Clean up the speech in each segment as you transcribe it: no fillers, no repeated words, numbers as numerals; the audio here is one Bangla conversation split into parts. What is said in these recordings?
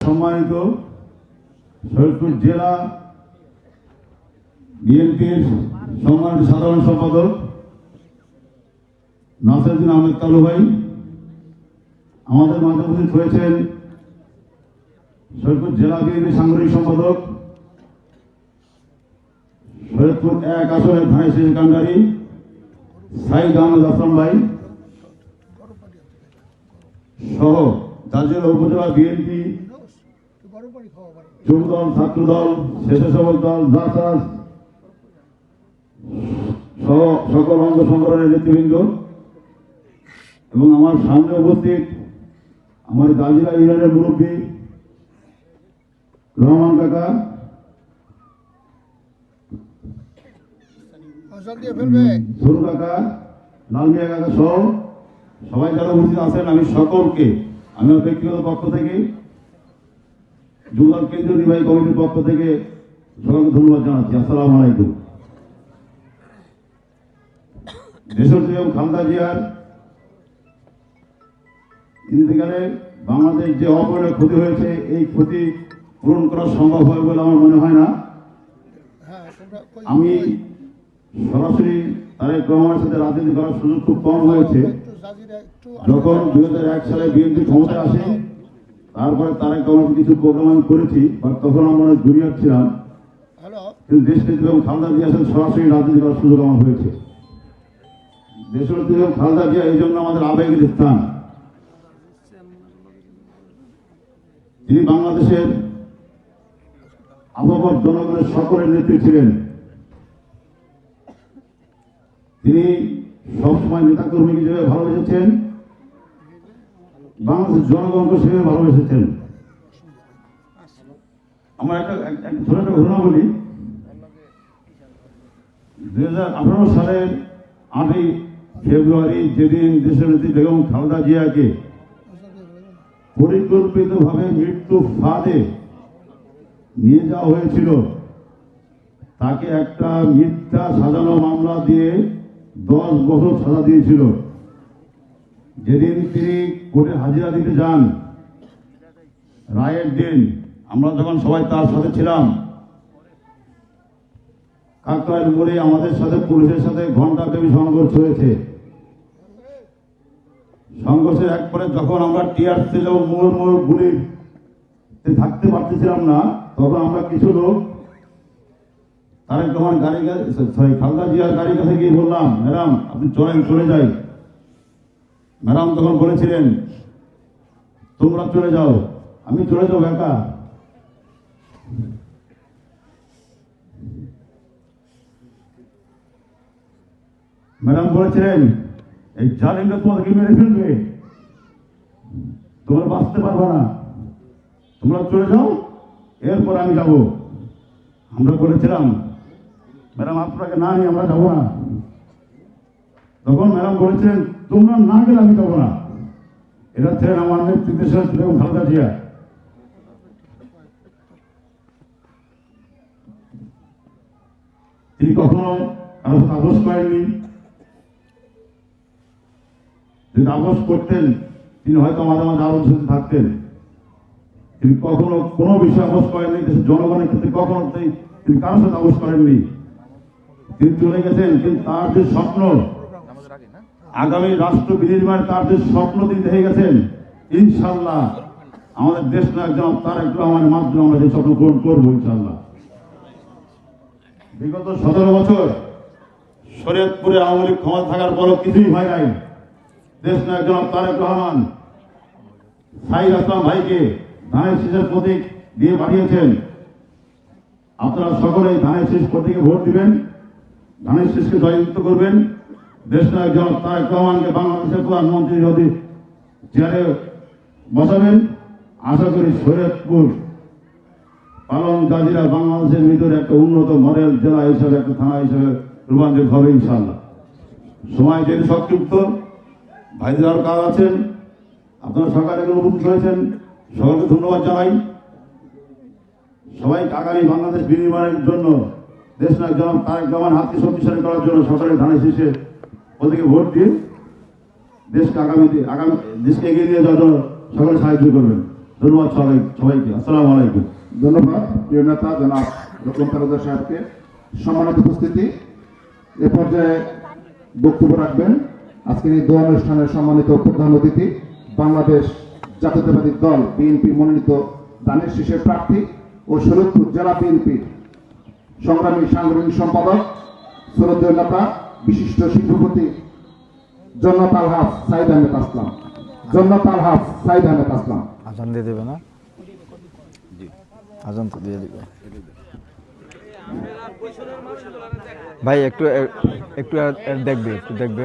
সম্মানিত শরীয়তপুর জেলা বিএনপির সম্মানিত সাধারণ সম্পাদক নাসিরউদ্দিন আহমেদ কালু ভাই, আমাদের মাঝে উপস্থিত হয়েছেন শরীয়তপুর জেলা বিএনপির সাংগঠনিক সম্পাদক, শরীয়তপুর 1 আসনের ধানের শীষের কাণ্ডারি সাইদ আহমেদ আসলাম ভাই সহ জাজিরা উপজেলা বিএনপি যুবদল, ছাত্রদল, স্বেচ্ছাসেবক দল, জাসাস সহ সকল অঙ্গ সংগঠনের নেতৃবৃন্দ এবং আমার সামনে উপস্থিত আমার জাজিরা ইউনিয়নের মুরব্বী রহমান কাকা, সরু কাকা, লালমিয়া কাকা সহ সবাই যারা উপস্থিত আছেন, আমি সকলকে আমার ব্যক্তিগত পক্ষ থেকে, যুবদল কেন্দ্রীয় নির্বাহী কমিটির পক্ষ থেকে সকলকে ধন্যবাদ জানাচ্ছি। আসসালামু আলাইকুম। দেশনেত্রী খালেদা জিয়ার ইন্তেকালে বাংলাদেশ যে অপরিণত ক্ষতি হয়েছে, এই ক্ষতি পূরণ করা সম্ভব হবে বলে আমার মনে হয় না। আমি সরাসরি তারেক রহমানের সাথে রাজনীতি করার সুযোগ খুব কম হয়েছে। যখন 2001 সালে বিএনপি ক্ষমতায় আসে, তারপরে তারেক রহমান কিছু প্রোগ্রাম আমি করেছি, তখন আমরা জুনিয়র ছিলাম, কিন্তু দেশনেত্রী খালেদা জিয়ার সাথে সরাসরি রাজনীতি করার সুযোগ আমার হয়েছে। দেশনেত্রী খালেদা জিয়া এই জন্য আমাদের আবেগের স্থান। তিনি বাংলাদেশের আবহাওয়ার জনগণের সকলের নেত্রী ছিলেন। তিনি সবসময় নেতাকর্মী হিসেবে ভালোবেসেছেন, বাংলাদেশের জনগণকে সেভাবে ভালোবেসেছেন। আমার একটা ছোট একটা ঘটনা বলি। 2018 সালের 8ই ফেব্রুয়ারি যেদিন দেশের নেত্রী বেগম খালেদা জিয়াকে পরিকল্পিতভাবে মৃত্যু ফাঁদে নিয়ে যাওয়া হয়েছিল, তাকে একটা মিথ্যা সাজানো মামলা দিয়ে 10 বছর সাজা দিয়েছিল। যেদিন তিনি কোর্টে হাজিরা দিতে যান, রায়ের দিন আমরা যখন সবাই তার সাথে ছিলাম, কাকরাইল মোড়ে আমাদের সাথে পুলিশের সাথে ঘণ্টাব্যাপী সংঘর্ষ হয়েছে। সংঘর্ষের একবারে যখন আমরা টিয়ার ছিল মোড় গুলি থাকতে পারতেছিলাম না, তখন আমরা কিছু লোক তারেক রহমান খালেদা জিয়ার গাড়ির কাছে গিয়ে বললাম, ম্যাডাম আপনি চলেন, চলে যাই। ম্যাডাম তখন বলেছিলেন, তোমরা চলে যাও, আমি চলে যাও একা। ম্যাডাম বলেছিলেন, এই জালিমটা তোমাদেরকে মেরে ফেলবে, তোমরা বাঁচতে পারবে না, তোমরা চলে যাও, এরপর আমি যাব। আমরা বলেছিলাম, ম্যাডাম আপনাকে না নিয়ে আমরা যাবো না। তখন ম্যাডাম বলেছিলেন, তোমরা না গেলে আমি যাবো না। এটা ছিলেন আমার নেতৃত্বের বেগম খালেদা জিয়া। তিনি কখনো কারো সাথে আপোষ করেননি। যদি আপোষ করতেন, তিনি হয়তো মাঝে মাঝে আরো সাথে থাকতেন। তিনি কখনো কোনো বিষয়ে আপোষ করেননি। দেশের জনগণের ক্ষেত্রে কখনো তিনি কারোর সাথে আপোষ করেননি। তিনি চলে গেছেন, কিন্তু তার যে স্বপ্ন, আগামী রাষ্ট্র বিনির্মাণ, তার যে স্বপ্ন তিনি দেখে গেছেন, ইনশাল্লাহ আমাদের দেশ নায়ক জনাব তারেক রহমানের মাধ্যমে আমরা যে স্বপ্ন পূরণ করবো ইনশাল্লাহ। বিগত 17 বছর শরীয়তপুরে আওয়ামী লীগ ক্ষমতা থাকার পরও কিছুই হয় নাই। দেশ নায়ক জনাব তারেক রহমান সাইদ আসলাম ভাইকে ধানের শীষের প্রতীক দিয়ে পাঠিয়েছেন। আপনারা সকলেই ধানের শীষ প্রতীকে ভোট দিবেন, ধানের শীষকে জয়যুক্ত করবেন। দেশ নায়ক জনাব তারেক রহমানকে বাংলাদেশের প্রধানমন্ত্রী যদি চেয়ারে বসাবেন, আশা করি শরীয়তপুর পালং জাজিরা বাংলাদেশের ভিতরে একটা উন্নত মডেল জেলা হিসাবে, একটা থানা হিসাবে রূপান্তরিত হবে ইনশাল্লাহ। সময় যেহেতু সংক্ষিপ্ত, ভাইদের আরো কাজ আছেন, আপনারা সরকার এগুলো উপস্থিত হয়েছেন, সকলকে ধন্যবাদ জানাই। সবাই আগামী বাংলাদেশ বিনির্মাণের জন্য দেশ নায়ক জনাব তারেক রহমান হাতকে শক্তিশালী করার জন্য সরকারের ধানের শীষে ওদিকে ভোট দিয়ে দেশকে দেশকে এগিয়ে নিয়ে যাওয়ার জন্য সকলে সাহায্য করবেন। ধন্যবাদ সবাইকে। আসসালামু আলাইকুম। ধন্যবাদ প্রিয় নেতা জনাব রকম তালুকদার সাহেবকে। সম্মানিত উপস্থিতি, এ পর্যায়ে বক্তব্য রাখবেন আজকের এই দোয়া অনুষ্ঠানের সম্মানিত প্রধান অতিথি, বাংলাদেশ জাতীয়তাবাদী দল বিএনপি মনোনীত দানের শীষের প্রার্থী ও শরীয়তপুর জেলা বিএনপির সংগ্রামী সাংগঠনিক সম্পাদক, শ্রদ্ধেয় নেতা, বিশিষ্ট শিল্পপতি জন্নত আলহাজ সাইদ আহমেদ আসলাম। জন্নত আলহাজ সাইদ আহমেদ আসলাম। আজান দিয়ে দেবে না? আজান তো দিয়ে দিবে ভাই। একটু একটু দেখবে, একটু দেখবে।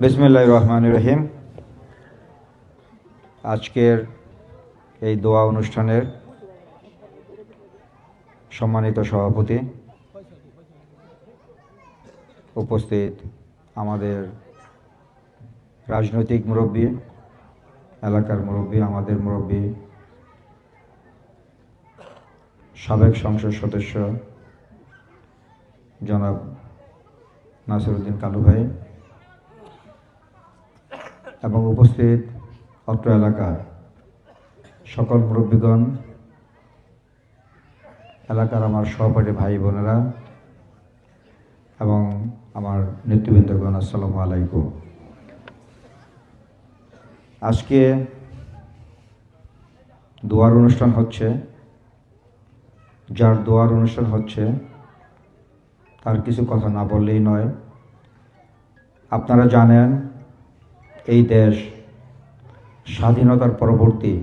বিসমিল্লাহির রহমানির রহিম। আজকের এই দোয়া অনুষ্ঠানের সম্মানিত সভাপতি, উপস্থিত আমাদের রাজনৈতিক মুরব্বী, এলাকার মুরব্বী, আমাদের মুরব্বী, সাবেক সংসদ সদস্য জনাব নাসিরউদ্দিন কালু ভাই এবং উপস্থিত অত্র এলাকার সকল মুরব্বীগণ, এলাকার আমার সহপাঠী ভাই বোনেরা এবং আমার নেতৃবৃন্দগণ, আসসালামু আলাইকুম। আজকে দোয়ার অনুষ্ঠান হচ্ছে। যার দোয়ার অনুষ্ঠান হচ্ছে তার কিছু কথা না বললেই নয়। আপনারা জানেন এই দেশ স্বাধীনতার পরবর্তী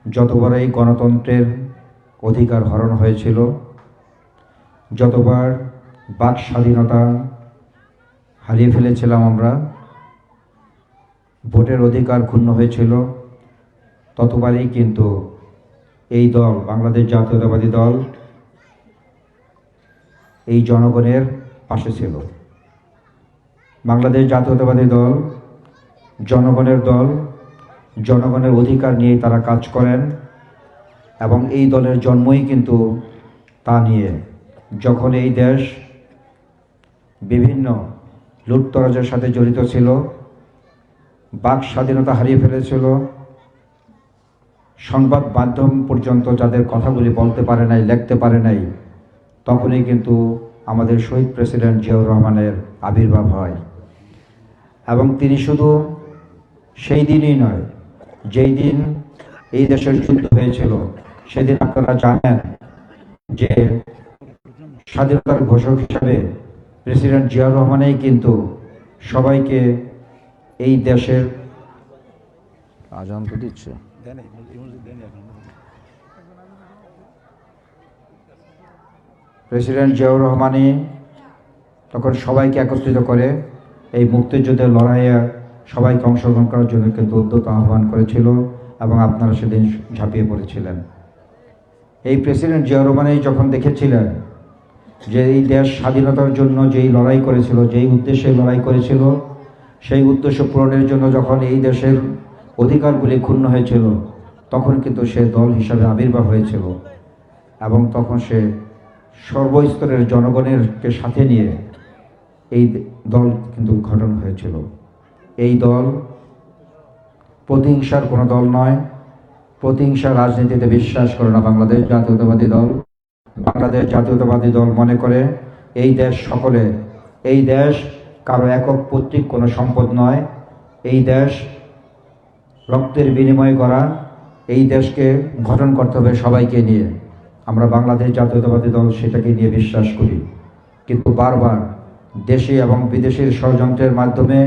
যতবার এই গণতন্ত্রের অধিকার হরণ হয়েছিল, যতবার বাক স্বাধীনতা হারিয়ে ফেলেছিলাম আমরা, ভোটের অধিকার ক্ষুণ্ণ হয়েছিল, ততবারই কিন্তু এই দল, বাংলাদেশ জাতীয়তাবাদী দল, এই জনগণের পাশে ছিল। বাংলাদেশ জাতীয়তাবাদী দল জনগণের দল, জনগণের অধিকার নিয়ে তারা কাজ করেন এবং এই দলের জন্মই কিন্তু তা নিয়ে। যখন এই দেশ বিভিন্ন লুটতরাজের সাথে জড়িত ছিল, বাক স্বাধীনতা হারিয়ে ফেলেছিল, সংবাদ মাধ্যম পর্যন্ত যাদের কথাগুলি বলতে পারে নাই, লিখতে পারে নাই, তখনই কিন্তু আমাদের শহীদ প্রেসিডেন্ট জিয়াউর রহমানের আবির্ভাব হয়। এবং তিনি শুধু সেই দিনই নয়, যেই দিন এই দেশের যুদ্ধ হয়েছিল, সেদিন আপনারা জানেন যে স্বাধীনতার ঘোষক হিসাবে প্রেসিডেন্ট জিয়াউর রহমানই কিন্তু সবাইকে এই দেশের আজান তো দিচ্ছে, প্রেসিডেন্ট জিয়াউর রহমানই তখন সবাইকে একত্রিত করে এই মুক্তিযুদ্ধের লড়াইয়ে সবাইকে অংশগ্রহণ করার জন্য কিন্তু উদ্যত আহ্বান করেছিল এবং আপনারা সেদিন ঝাঁপিয়ে পড়েছিলেন। এই প্রেসিডেন্ট জিয়াউর রহমানই যখন দেখেছিলেন যে এই দেশ স্বাধীনতার জন্য যেই লড়াই করেছিল, যেই উদ্দেশ্যে লড়াই করেছিল, সেই উদ্দেশ্য পূরণের জন্য যখন এই দেশের অধিকারগুলি ক্ষুণ্ণ হয়েছিল, তখন কিন্তু সে দল হিসাবে আবির্ভাব হয়েছিল এবং তখন সে সর্বস্তরের জনগণেরকে সাথে নিয়ে এই দল কিন্তু গঠন হয়েছিল। এই দল প্রতিহিংসার কোনো দল নয়, প্রতিহিংসা রাজনীতিতে বিশ্বাস করে না বাংলাদেশ জাতীয়তাবাদী দল। বাংলাদেশ জাতীয়তাবাদী দল মনে করে এই দেশ সকলের, এই দেশ কারো একক পৈতৃক কোনো সম্পদ নয়, এই দেশ রক্তের বিনিময়ে করা, এই দেশকে গঠন করতে হবে সবাইকে নিয়ে। আমরা বাংলাদেশ জাতীয়তাবাদী দল সেটাকে নিয়ে বিশ্বাস করি, কিন্তু বারবার দেশি এবং বিদেশির ষড়যন্ত্রের মাধ্যমে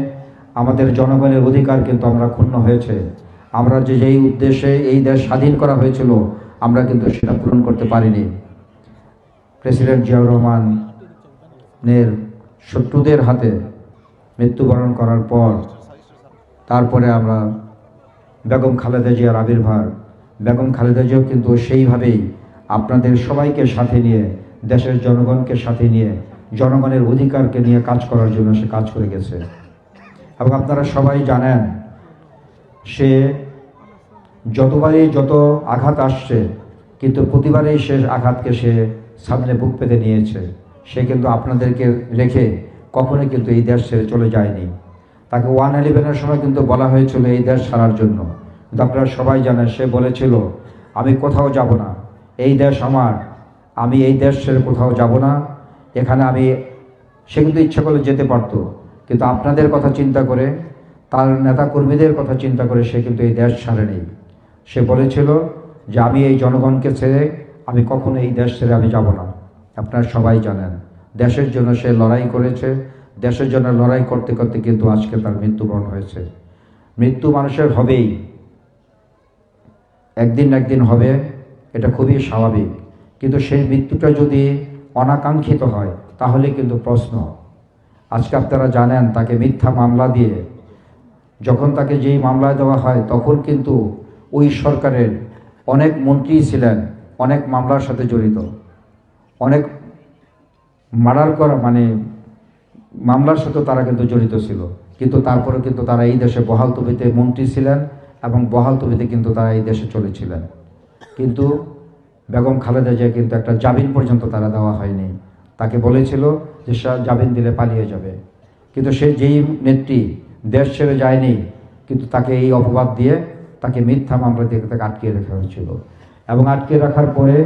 আমাদের জনগণের অধিকার কিন্তু আমরা ক্ষুণ্ণ হয়েছে। আমরা যেই উদ্দেশ্যে এই দেশ স্বাধীন করা হয়েছিল, আমরা কিন্তু সেটা পূরণ করতে পারিনি। প্রেসিডেন্ট জিয়াউর রহমানের শত্রুদের হাতে মৃত্যুবরণ করার পর তারপরে আমরা বেগম খালেদা জিয়ার আবির্ভাব, বেগম খালেদা জিয়াও কিন্তু সেইভাবেই আপনাদের সবাইকে সাথে নিয়ে, দেশের জনগণকে সাথে নিয়ে, জনগণের অধিকারকে নিয়ে কাজ করার জন্য সে কাজ করে গেছে। এবং আপনারা সবাই জানেন সে যতবারই যত আঘাত আসছে, কিন্তু প্রতিবারেই সে আঘাতকে সে সামনে বুক পেতে নিয়েছে। সে কিন্তু আপনাদেরকে রেখে কখনোই কিন্তু এই দেশ ছেড়ে চলে যায়নি। তাকে 111-এর সময় কিন্তু বলা হয়েছিল এই দেশ ছাড়ার জন্য, কিন্তু আপনারা সবাই জানেন সে বলেছিল আমি কোথাও যাব না, এই দেশ আমার, আমি এই দেশ ছেড়ে কোথাও যাব না, এখানে আমি। সে কিন্তু ইচ্ছা করলে যেতে পারতো, কিন্তু আপনাদের কথা চিন্তা করে, তার নেতাকর্মীদের কথা চিন্তা করে সে কিন্তু এই দেশ ছাড়েনি। সে বলেছিল যে আমি এই জনগণকে ছেড়ে আমি কখনো এই দেশ ছেড়ে আমি যাব না। আপনারা সবাই জানেন দেশের জন্য সে লড়াই করেছে, দেশের জন্য লড়াই করতে করতে কিন্তু আজকে তার মৃত্যুবরণ হয়েছে। মৃত্যু মানুষের হবেই, একদিন না একদিন হবে, এটা খুবই স্বাভাবিক। কিন্তু সেই মৃত্যুটা যদি অনাকাঙ্ক্ষিত হয় তাহলে কিন্তু প্রশ্ন। আজকে আপনারা জানেন তাকে মিথ্যা মামলা দিয়ে, যখন তাকে যেই মামলা দেওয়া হয় তখন কিন্তু ওই সরকারের অনেক মন্ত্রী ছিলেন অনেক মামলার সাথে জড়িত, অনেক মার্ডার করা মামলার সাথে তারা কিন্তু জড়িত ছিল, কিন্তু তারপরে কিন্তু তারা এই দেশে বহালতবিতে মন্ত্রী ছিলেন এবং বহালতবিতে কিন্তু তারা এই দেশে চলেছিলেন। কিন্তু বেগম খালেদা জিয়া কিন্তু একটা জামিন পর্যন্ত তারা দেওয়া হয়নি। তাকে বলেছিল যে সে জামিন দিলে পালিয়ে যাবে, কিন্তু সে যেই নেত্রী দেশ ছেড়ে যায়নি, কিন্তু তাকে এই অপবাদ দিয়ে তাকে মিথ্যা মামলা দিয়ে তাকে আটকিয়ে রাখা হয়েছিল, এবং আটকে রাখার পরে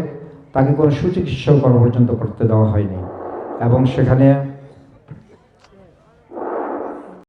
তাকে কোনো সুচিকিৎসাও করা পর্যন্ত করতে দেওয়া হয়নি। এবং সেখানে